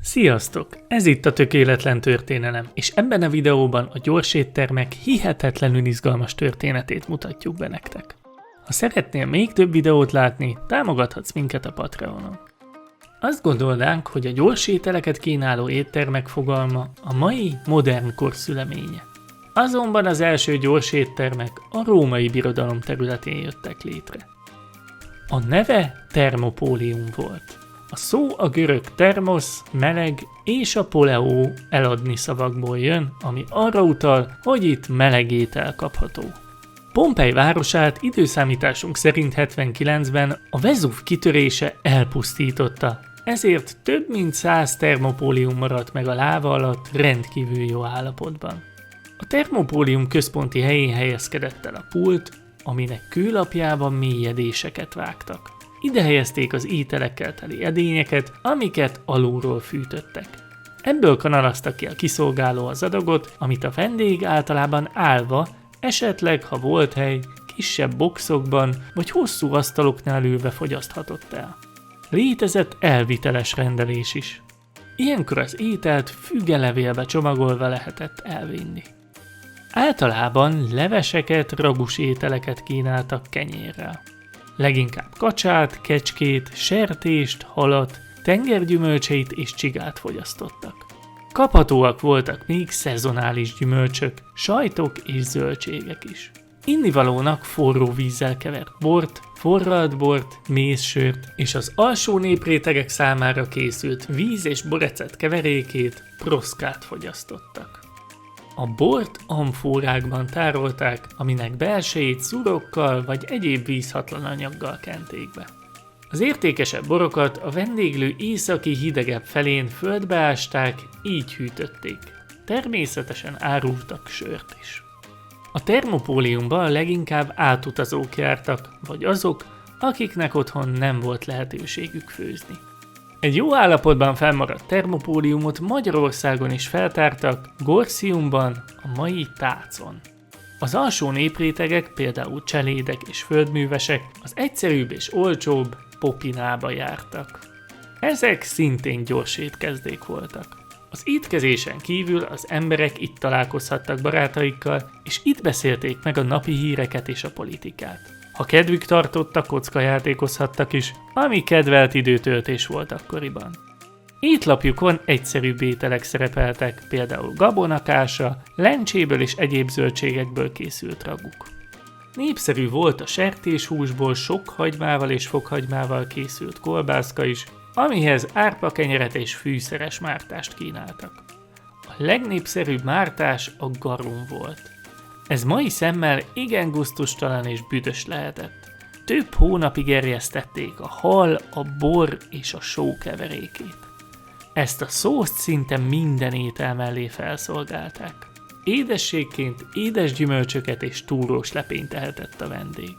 Sziasztok! Ez itt a Tökéletlen Történelem, és ebben a videóban a gyors éttermek hihetetlenül izgalmas történetét mutatjuk be nektek. Ha szeretnél még több videót látni, támogathatsz minket a Patreonon. Azt gondolnánk, hogy a gyors ételeket kínáló éttermek fogalma a mai modern kor szüleménye. Azonban az első gyors éttermek a római birodalom területén jöttek létre. A neve Thermopólium volt. A szó a görög termosz, meleg, és a poleo eladni szavakból jön, ami arra utal, hogy itt meleg étel kapható. Pompei városát időszámításunk szerint 79-ben a Vezúv kitörése elpusztította, ezért több mint 100 termopólium maradt meg a láva alatt rendkívül jó állapotban. A termopólium központi helyén helyezkedett el a pult, aminek kőlapjában mélyedéseket vágtak. Ide helyezték az ételekkel teli edényeket, amiket alulról fűtöttek. Ebből kanalaztak ki a kiszolgáló az adagot, amit a vendég általában állva, esetleg ha volt hely, kisebb boxokban vagy hosszú asztaloknál ülve fogyaszthatott el. Létezett elviteles rendelés is. Ilyenkor az ételt fügelevélbe csomagolva lehetett elvinni. Általában leveseket, ragus ételeket kínáltak kenyérrel. Leginkább kacsát, kecskét, sertést, halat, tengergyümölcseit és csigát fogyasztottak. Kaphatóak voltak még szezonális gyümölcsök, sajtok és zöldségek is. Innivalónak forró vízzel kevert bort, forralt bort, mézsört és az alsó néprétegek számára készült víz- és borecet keverékét, proszkát fogyasztottak. A bort amfórákban tárolták, aminek belsejét szurokkal vagy egyéb vízhatlan anyaggal kenték be. Az értékesebb borokat a vendéglő északi hidegebb felén földbe ásták, így hűtötték. Természetesen árultak sört is. A termopóliumban leginkább átutazók jártak, vagy azok, akiknek otthon nem volt lehetőségük főzni. Egy jó állapotban fennmaradt termopóliumot Magyarországon is feltártak, Gorsiumban, a mai Tácon. Az alsó néprétegek, például cselédek és földművesek az egyszerűbb és olcsóbb Popinába jártak. Ezek szintén gyors étkezdék voltak. Az étkezésen kívül az emberek itt találkozhattak barátaikkal, és itt beszélték meg a napi híreket és a politikát. Ha kedvük tartotta, kockajátékozhattak is, ami kedvelt időtöltés volt akkoriban. Étlapjukon egyszerűbb ételek szerepeltek, például gabonakása, lencséből és egyéb zöldségekből készült raguk. Népszerű volt a sertéshúsból sok hagymával és fokhagymával készült kolbászka is, amihez árpakenyeret és fűszeres mártást kínáltak. A legnépszerűbb mártás a garum volt. Ez mai szemmel igen gusztustalan és büdös lehetett. Több hónapig erjesztették a hal, a bor és a só keverékét. Ezt a szószt szinte minden étel mellé felszolgálták. Édességként édes gyümölcsöket és túrós lepényt tehetett a vendég.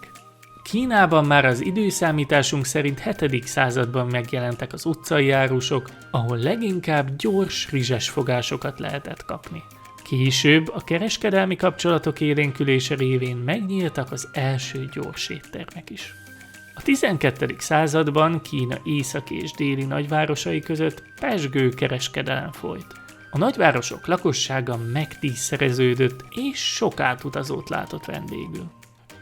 Kínában már az időszámításunk szerint 7. században megjelentek az utcai árusok, ahol leginkább gyors rizses fogásokat lehetett kapni. Később a kereskedelmi kapcsolatok élénkülése révén megnyíltak az első gyors éttermek is. A 12. században Kína északi és déli nagyvárosai között pezsgő kereskedelem folyt. A nagyvárosok lakossága megtízszereződött és sok átutazót látott vendégül.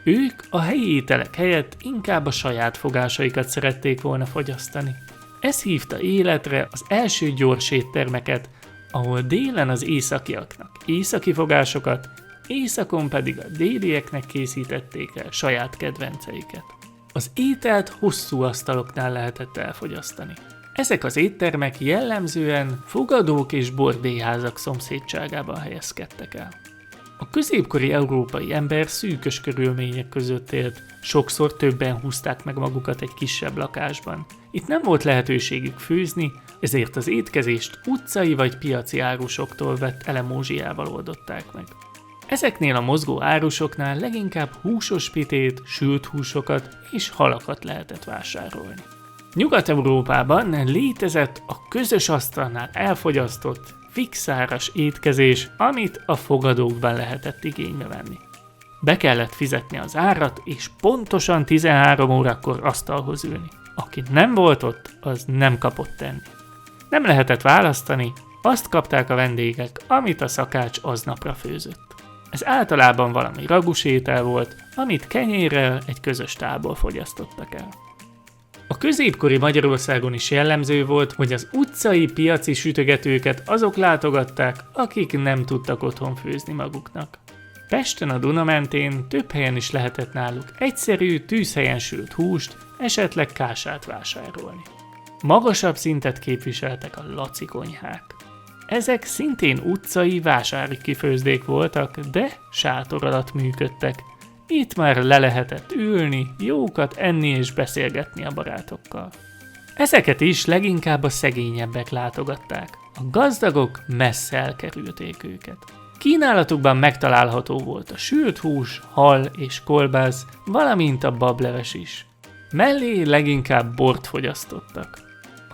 Ők a helyi ételek helyett inkább a saját fogásaikat szerették volna fogyasztani. Ez hívta életre az első gyors éttermeket, ahol délen az északiaknak északi fogásokat, északon pedig a délieknek készítették el saját kedvenceiket. Az ételt hosszú asztaloknál lehetett elfogyasztani. Ezek az éttermek jellemzően fogadók és bordélyházak szomszédságában helyezkedtek el. A középkori európai ember szűkös körülmények között élt, sokszor többen húzták meg magukat egy kisebb lakásban. Itt nem volt lehetőségük főzni, ezért az étkezést utcai vagy piaci árusoktól vett elemózsiával oldották meg. Ezeknél a mozgó árusoknál leginkább húsos pitét, sült húsokat és halakat lehetett vásárolni. Nyugat-Európában létezett a közös asztalnál elfogyasztott, fixáras étkezés, amit a fogadókban lehetett igénybe venni. Be kellett fizetni az árat, és pontosan 13 órakor asztalhoz ülni. Aki nem volt ott, az nem kapott enni. Nem lehetett választani, azt kapták a vendégek, amit a szakács aznapra főzött. Ez általában valami ragus étel volt, amit kenyérrel egy közös tálból fogyasztottak el. A középkori Magyarországon is jellemző volt, hogy az utcai piaci sütögetőket azok látogatták, akik nem tudtak otthon főzni maguknak. Pesten a Duna mentén több helyen is lehetett náluk egyszerű, tűzhelyen sült húst, esetleg kását vásárolni. Magasabb szintet képviseltek a laci konyhák. Ezek szintén utcai vásári kifőzdék voltak, de sátor alatt működtek. Itt már le lehetett ülni, jókat enni és beszélgetni a barátokkal. Ezeket is leginkább a szegényebbek látogatták. A gazdagok messze elkerülték őket. Kínálatukban megtalálható volt a sült hús, hal és kolbász, valamint a bableves is. Mellé leginkább bort fogyasztottak.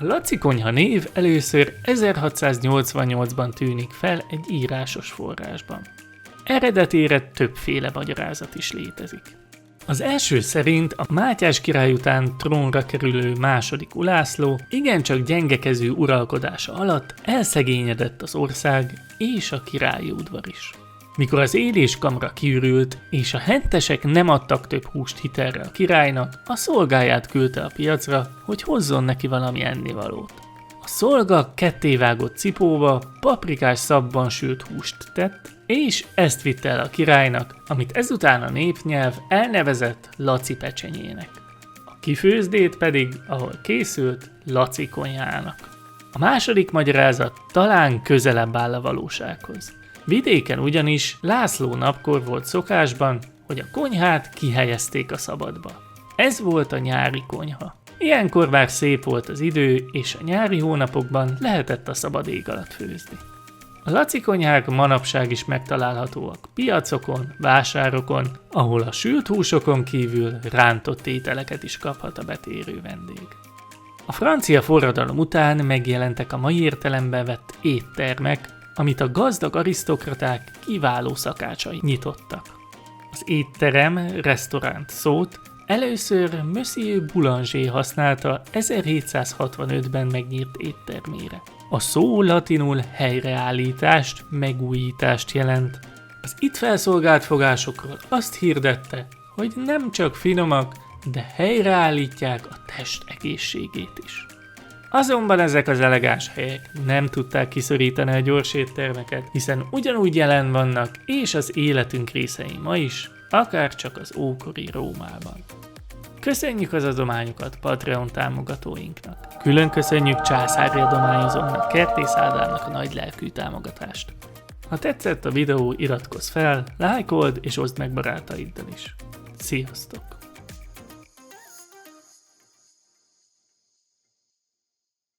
A laci konyha név először 1688-ban tűnik fel egy írásos forrásban. Eredetére többféle magyarázat is létezik. Az első szerint a Mátyás király után trónra kerülő második Ulászló igencsak gyengekező uralkodása alatt elszegényedett az ország és a királyi udvar is. Mikor az éléskamra kiürült, és a hentesek nem adtak több húst hitelre a királynak, a szolgáját küldte a piacra, hogy hozzon neki valami ennivalót. A szolga kettévágott cipóba paprikás szabban sült húst tett, és ezt vitte el a királynak, amit ezután a népnyelv elnevezett laci pecsenyének. A kifőzdét pedig, ahol készült, laci konyhának. A második magyarázat talán közelebb áll a valósághoz. Vidéken ugyanis László napkor volt szokásban, hogy a konyhát kihelyezték a szabadba. Ez volt a nyári konyha. Ilyenkor már szép volt az idő, és a nyári hónapokban lehetett a szabad ég alatt főzni. A laci konyhák manapság is megtalálhatóak piacokon, vásárokon, ahol a sült húsokon kívül rántott ételeket is kaphat a betérő vendég. A francia forradalom után megjelentek a mai értelemben vett éttermek, amit a gazdag arisztokraták kiváló szakácsai nyitottak. Az étterem, restaurant szót először Monsieur Boulanger használta 1765-ben megnyírt éttermére. A szó latinul helyreállítást, megújítást jelent. Az itt felszolgált fogásokról azt hirdette, hogy nem csak finomak, de helyreállítják a test egészségét is. Azonban ezek az elegáns helyek nem tudták kiszorítani a gyors éttermeket, hiszen ugyanúgy jelen vannak és az életünk részei ma is, akár csak az ókori Rómában. Köszönjük az adományokat Patreon támogatóinknak. Külön köszönjük császári adományozónak, Kertész Ádámnak a nagy lelkű támogatást. Ha tetszett a videó, iratkozz fel, lájkold és oszd meg barátaiddal is. Sziasztok!